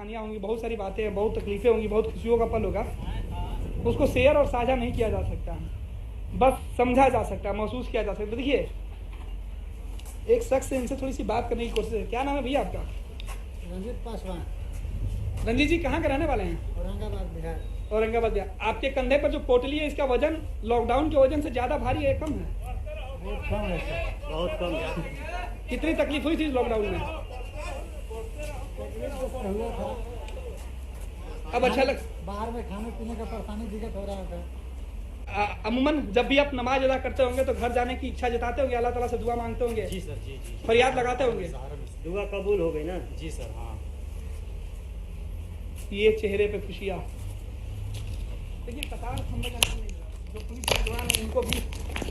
कहानियाँ होंगी, बहुत सारी बातें हैं, बहुत तकलीफें होंगी, बहुत खुशियों का पल होगा, उसको शेयर और साझा नहीं किया जा सकता, बस समझा जा सकता है, महसूस किया जा सकता है। देखिए, एक शख्स से इनसे थोड़ी सी बात करने की कोशिश है। क्या नाम है भैया आपका? रंजीत पासवान। रंजीत जी कहाँ के रहने वाले हैं? औरंगाबाद बिहार। औरंगाबाद बिहार। आपके कंधे पर जो पोटली है, इसका वजन लॉकडाउन के वजन से ज़्यादा भारी है, कम है? बहुत कम है सर, बहुत कम है। कितनी तकलीफ हुई थी इस लॉकडाउन में? हुआ था। अब अच्छा लग बाहर में खाने पीने का परेशानी दिक्कत हो रहा था। अमूमन जब भी आप नमाज अदा करते होंगे तो घर जाने की इच्छा जताते होंगे, अल्लाह ताला से दुआ मांगते होंगे? जी सर, जी जी। फरियाद लगाते होंगे? दुआ कबूल हो गई ना? जी सर, हाँ। ये चेहरे पे खुशियाँ। देखिए, कतार खंभे का नाम नहीं मिला, जो पुलिस के जवान हैं उनको भी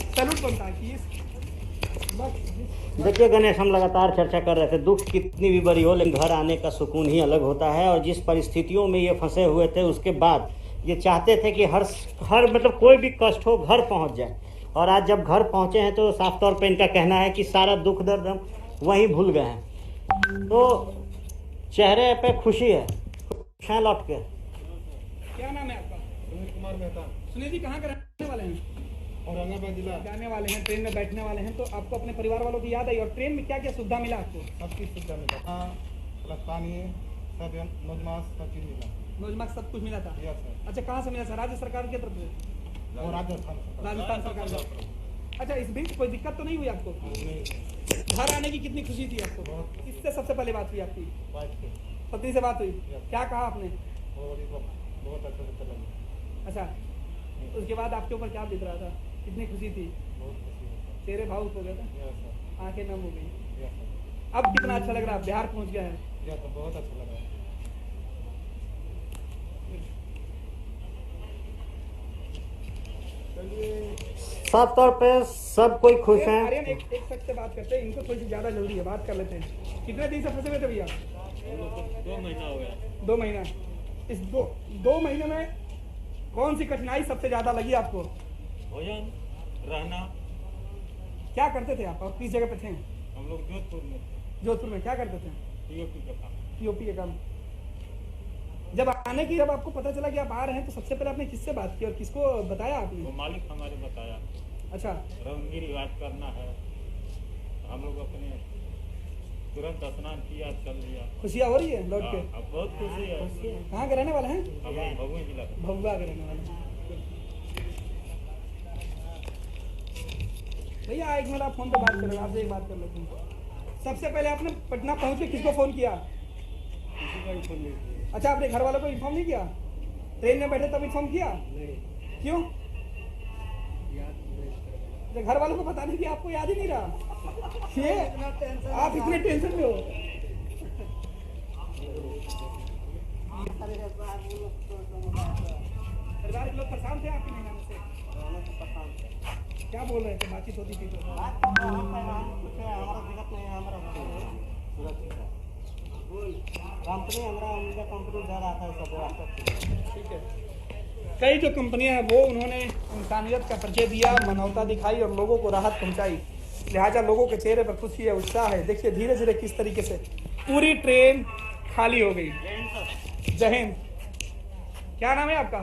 सैल्यूट बनता है कि देखिए गणेश, हम लगातार चर्चा कर रहे थे, दुख कितनी भी बड़ी हो लेकिन घर आने का सुकून ही अलग होता है। और जिस परिस्थितियों में ये फंसे हुए थे, उसके बाद ये चाहते थे कि हर मतलब कोई भी कष्ट हो घर पहुंच जाए। और आज जब घर पहुंचे हैं तो साफ तौर पे इनका कहना है कि सारा दुख दर्द हम वहीं भूल गए हैं। तो चेहरे पे खुशी है, खुशियाँ लौट के। क्या नाम है आपका? सुनील कुमार मेहता। सुनील जी कहाँ के रहने वाले हैं? औरंगाबाद जिला। जाने वाले हैं, ट्रेन में बैठने वाले हैं, तो आपको अपने परिवार वालों की याद आई? और ट्रेन में क्या क्या सुविधा मिला आपको? सब चीज़ सुविधा मिला, हाँ, प्लस पानी, सब नोजमास, सब चीज़ मिला। नोजमाक सब कुछ मिला था? Yes sir. अच्छा, कहाँ से मिला सर? राज्य सरकार की तरफ से? और राजस्थान सरकार से। अच्छा, इस बीच कोई दिक्कत तो नहीं हुई आपको? घर आने की कितनी खुशी थी आपको? किससे सबसे पहले बात हुई आपकी? पत्नी से बात हुई? क्या कहा आपने? बहुत अच्छा से चला। अच्छा, उसके बाद आपके ऊपर क्या बीत रहा था? कितनी खुशी थी? बहुत खुशी है। चेहरे भावुक हो गए थे, यस सर। आंखें नम हो गई। Yes sir. अब कितना अच्छा लग रहा है? बिहार पहुंच गया है। यस सर, बहुत अच्छा लगा। साफ तौर पे सब कोई खुश हैं। आर्यन, एक शख्स से बात करते हैं, इनको थोड़ी सी ज्यादा जल्दी है, बात कर लेते हैं। कितने दिन से फंसे हुए थे भैया? 2 महीना हो गया। 2 महीना। इस दो महीने में कौन सी कठिनाई सबसे ज्यादा लगी आपको? भोजन, रहना। क्या करते थे आप और किस जगह पे थे? हम लोग जोधपुर में। जोधपुर में क्या करते थे? पीओपी का काम। पीओपी का काम। जब आपको पता चला कि आप आ रहे हैं, तो सबसे पहले आपने किससे बात की और किसको बताया आपने? वो मालिक हमारे बताया। अच्छा, रंगी रिवाज करना है, हम लोग अपने तुरंत स्नान किया, चल दिया। खुशियाँ हो रही है लौट के? अब बहुत खुशी है। कहाँ के रहने वाले हैं? हम लोग भगुआ जिला का। भगुआ के रहने वाले हैं। भैया एक मिनट, आप फोन पे बात करेंगे, आपसे एक बात कर लेते हैं। सबसे पहले आपने पटना पहुंच के किसको फोन किया? किसी का भी फोन नहीं। अच्छा, आपने घर वालों को इन्फॉर्म नहीं किया? ट्रेन में बैठे तब इन्फॉर्म किया? नहीं, क्यों? याद नहीं। तो घर वालों को पता नहीं कि आपको याद ही नहीं रहा? ये आप इतने टेंशन में हो? परिवार के लोग परेशान थे आपके नहीं आने से? क्या बोल रहे थे? बातचीत होती थी तो? कंपनी उनका कंपनी दे रहा था सब व्यवस्था। ठीक है। कई जो कंपनियां हैं वो उन्होंने इंसानियत का परिचय दिया, मानवता दिखाई और लोगों को राहत पहुंचाई। लिहाजा लोगों के चेहरे पर खुशी है, उत्साह है। देखिए धीरे धीरे किस तरीके से पूरी ट्रेन खाली हो गई। जय हिंद। क्या नाम है आपका?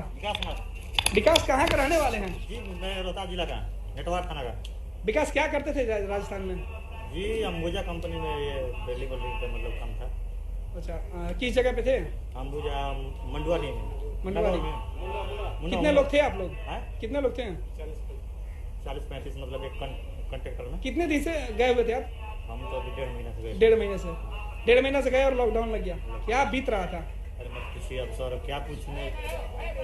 विकास। कहाँ के रहने वाले हैं? जी, मैं रोहतास जिला का, नेटवर्क थाना का। विकास, क्या करते थे राजस्थान में? जी, अंबुजा कंपनी में ये दिल्ली का मतलब काम था। अच्छा, किस जगह पे थे? अंबुजा मंडुआरी में। मंडुआरी में। कितने लोग थे आप लोग? कितने लोग थे? 40-35 मतलब एक कंट्रेक्टर में। कितने दिन से गए हुए थे आप? हम तो अभी 1.5 महीना से गए। 1.5 महीने से गए और लॉकडाउन लग गया। क्या बीत रहा था? अरे मत पूछिए अब सर, क्या पूछने,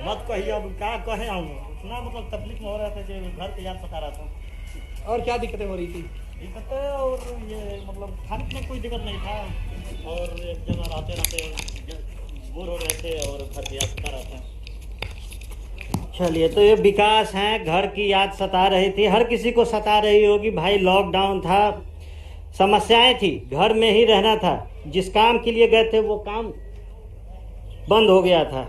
मत कहिए अब क्या कहें हम। इतना मतलब तकलीफ में हो रहा था कि घर पे याद सता रहा था। और क्या दिक्कतें हो रही थी? दिक्कतें और ये मतलब खाने में कोई दिक्कत नहीं था, और एक जगह रहते बोर हो रहे थे और घर की याद सता रहा था। चलिए, तो ये विकास हैं, घर की याद सता रही थी, हर किसी को सता रही होगी भाई। लॉकडाउन था, समस्याएं थी, घर में ही रहना था, जिस काम के लिए गए थे वो काम बंद हो गया था।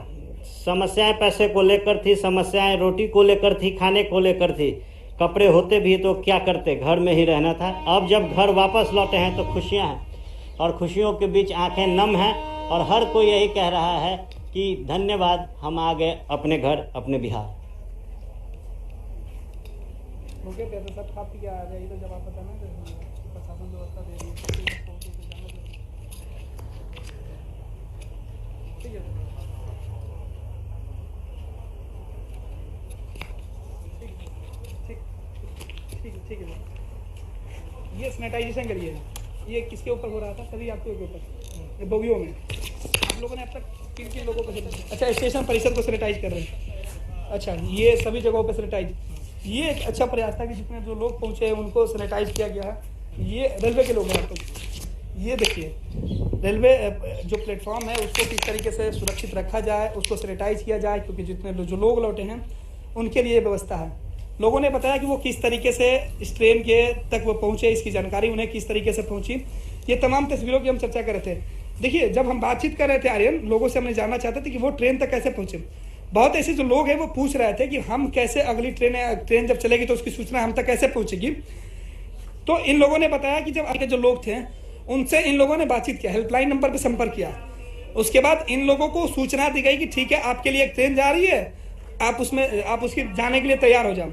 समस्याएं पैसे को लेकर थी, समस्याएं रोटी को लेकर थी, खाने को लेकर थी। कपड़े होते भी तो क्या करते, घर में ही रहना था। अब जब घर वापस लौटे हैं तो खुशियां हैं, और खुशियों के बीच आंखें नम हैं। और हर कोई यही कह रहा है कि धन्यवाद, हम आ गए अपने घर, अपने बिहार। ओके तो सब खा पी के आ जाइए, तो जब आप बताना प्रशासन व्यवस्था दे रही है ठीक है। ठीक है सर, ये सैनिटाइजेशन करिए। ये किसके ऊपर हो रहा था? सभी यात्रियों के ऊपर, ये बोगियों में। आप लोगों ने अब तक किन लोगों को? अच्छा, स्टेशन परिसर को सैनिटाइज कर रहे हैं। अच्छा, ये सभी जगहों पे सैनिटाइज, ये एक अच्छा प्रयास था कि जितने जो लोग पहुंचे हैं उनको सैनिटाइज किया गया है। ये रेलवे के लोग हैं। तो ये देखिए, रेलवे जो प्लेटफॉर्म है उसको किस तरीके से सुरक्षित रखा जाए, उसको सैनिटाइज किया जाए, क्योंकि जितने जो लोग लौटे हैं उनके लिए व्यवस्था है। लोगों ने बताया कि वो किस तरीके से इस ट्रेन के तक वो पहुंचे, इसकी जानकारी उन्हें किस तरीके से पहुंची। ये तमाम तस्वीरों की हम चर्चा कर रहे थे। देखिए, जब हम बातचीत कर रहे थे आर्यन, लोगों से हमने जानना चाहते थे कि वो ट्रेन तक कैसे पहुंचे। बहुत ऐसे जो लोग हैं वो पूछ रहे थे कि हम कैसे, अगली ट्रेन जब चलेगी तो उसकी सूचना हम तक कैसे पहुंचेगी। तो इन लोगों ने बताया कि जब आगे जो लोग थे उनसे इन लोगों ने बातचीत किया, हेल्पलाइन नंबर पर संपर्क किया। उसके बाद इन लोगों को सूचना दी गई कि ठीक है, आपके लिए एक ट्रेन जा रही है, आप उसकी जाने के लिए तैयार हो जाओ।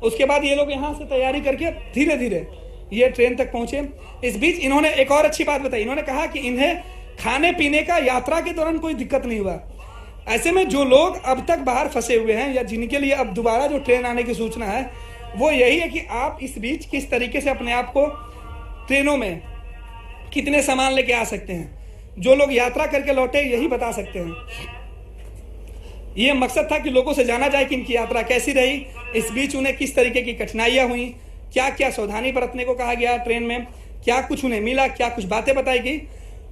उसके बाद ये लोग यहाँ से तैयारी करके धीरे धीरे ये ट्रेन तक पहुंचे। इस बीच इन्होंने एक और अच्छी बात बताई। इन्होंने कहा कि इन्हें खाने पीने का यात्रा के दौरान कोई दिक्कत नहीं हुआ। ऐसे में जो लोग अब तक बाहर फंसे हुए हैं या जिनके लिए अब दोबारा जो ट्रेन आने की सूचना है वो यही है कि आप इस बीच किस तरीके से अपने आप को ट्रेनों में कितने सामान लेके आ सकते हैं। जो लोग यात्रा करके लौटे यही बता सकते हैं। ये मकसद था कि लोगों से जाना जाए कि इनकी यात्रा कैसी रही, इस बीच उन्हें किस तरीके की कठिनाइयां हुई, क्या क्या सावधानी बरतने को कहा गया ट्रेन में, क्या कुछ उन्हें मिला, क्या कुछ बातें बताई गई।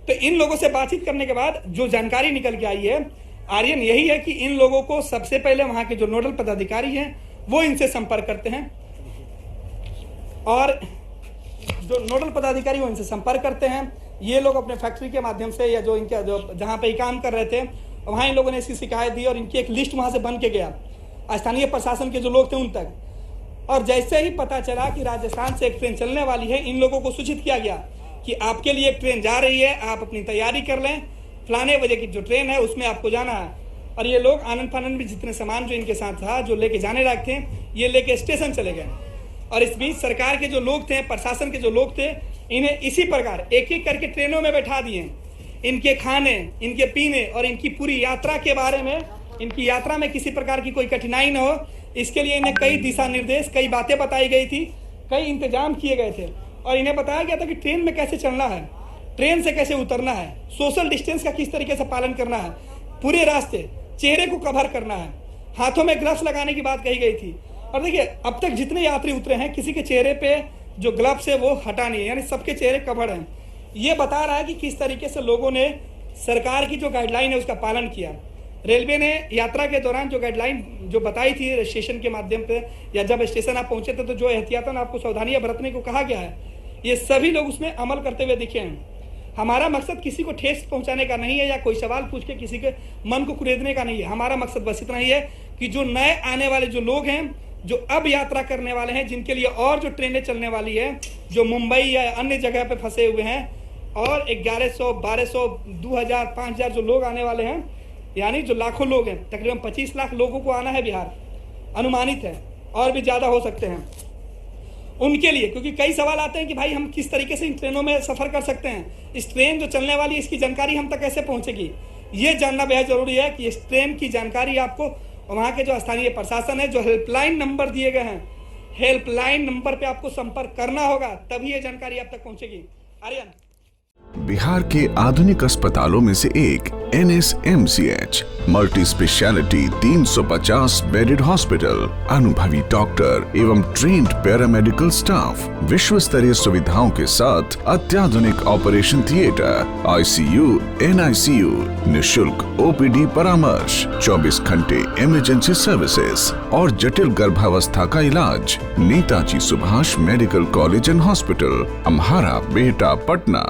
तो इन लोगों से बातचीत करने के बाद जो जानकारी निकल के आई है आर्यन, यही है कि इन लोगों को सबसे पहले वहां के जो नोडल पदाधिकारी हैं वो इनसे संपर्क करते हैं, और जो नोडल पदाधिकारी वो इनसे संपर्क करते हैं। ये लोग अपने फैक्ट्री के माध्यम से या जो इनका जो जहाँ पे काम कर रहे थे वहाँ इन लोगों ने इसकी शिकायत दी और इनकी एक लिस्ट वहाँ से बन के गया स्थानीय प्रशासन के जो लोग थे उन तक। और जैसे ही पता चला कि राजस्थान से एक ट्रेन चलने वाली है, इन लोगों को सूचित किया गया कि आपके लिए एक ट्रेन जा रही है, आप अपनी तैयारी कर लें, फलाने बजे की जो ट्रेन है उसमें आपको जाना है। और ये लोग आनंद फानंद भी जितने सामान जो इनके साथ था, जो लेके जाने लायक थे, ये लेके स्टेशन चले गए। और इस बीच सरकार के जो लोग थे, प्रशासन के जो लोग थे, इन्हें इसी प्रकार एक एक करके ट्रेनों में बैठा दिए। इनके खाने, इनके पीने और इनकी पूरी यात्रा के बारे में, इनकी यात्रा में किसी प्रकार की कोई कठिनाई न हो, इसके लिए इन्हें कई दिशा निर्देश, कई बातें बताई गई थी, कई इंतजाम किए गए थे। और इन्हें बताया गया था कि ट्रेन में कैसे चलना है, ट्रेन से कैसे उतरना है, सोशल डिस्टेंस का किस तरीके से पालन करना है, पूरे रास्ते चेहरे को कवर करना है, हाथों में ग्लव्स लगाने की बात कही गई थी। और देखिए, अब तक जितने यात्री उतरे हैं किसी के चेहरे पे जो ग्लव्स है वो हटा नहीं है, यानी सबके चेहरे कवर हैं। ये बता रहा है कि किस तरीके से लोगों ने सरकार की जो गाइडलाइन है उसका पालन किया। रेलवे ने यात्रा के दौरान जो गाइडलाइन जो बताई थी स्टेशन के माध्यम पे, या जब स्टेशन आप पहुंचे थे तो जो एहतियातन आपको सावधानियां बरतने को कहा गया है, ये सभी लोग उसमें अमल करते हुए दिखे हैं। हमारा मकसद किसी को ठेस पहुंचाने का नहीं है या कोई सवाल पूछ के किसी के मन को कुरेदने का नहीं है। हमारा मकसद बस इतना ही है कि जो नए आने वाले जो लोग हैं, जो अब यात्रा करने वाले हैं, जिनके लिए और जो ट्रेनें चलने वाली है, जो मुंबई या अन्य जगह पे फंसे हुए हैं, और 1100, 1200, 2000, 5000 जो लोग आने वाले हैं, यानी जो लाखों लोग हैं, तकरीबन 25 लाख लोगों को आना है बिहार, अनुमानित है, और भी ज़्यादा हो सकते हैं उनके लिए। क्योंकि कई सवाल आते हैं कि भाई हम किस तरीके से इन ट्रेनों में सफ़र कर सकते हैं, इस ट्रेन जो चलने वाली है इसकी जानकारी हम तक कैसे पहुंचेगी, ये जानना बेहद ज़रूरी है कि इस ट्रेन की जानकारी आपको वहाँ के जो स्थानीय प्रशासन है, जो हेल्पलाइन नंबर दिए गए हैं, हेल्पलाइन नंबर पे आपको संपर्क करना होगा, तभी ये जानकारी आप तक पहुंचेगी। आर्यन, बिहार के आधुनिक अस्पतालों में से एक NSMCH multi speciality 350 bedded hospital, अनुभवी डॉक्टर एवं ट्रेन्ड पैरामेडिकल स्टाफ, विश्व स्तरीय सुविधाओं के साथ अत्याधुनिक ऑपरेशन थिएटर, ICU, NICU, निशुल्क OPD परामर्श, 24 घंटे इमरजेंसी सर्विसेज और जटिल गर्भावस्था का इलाज। Netaji Subhash medical college and hospital, Amhara, Bihta, Patna.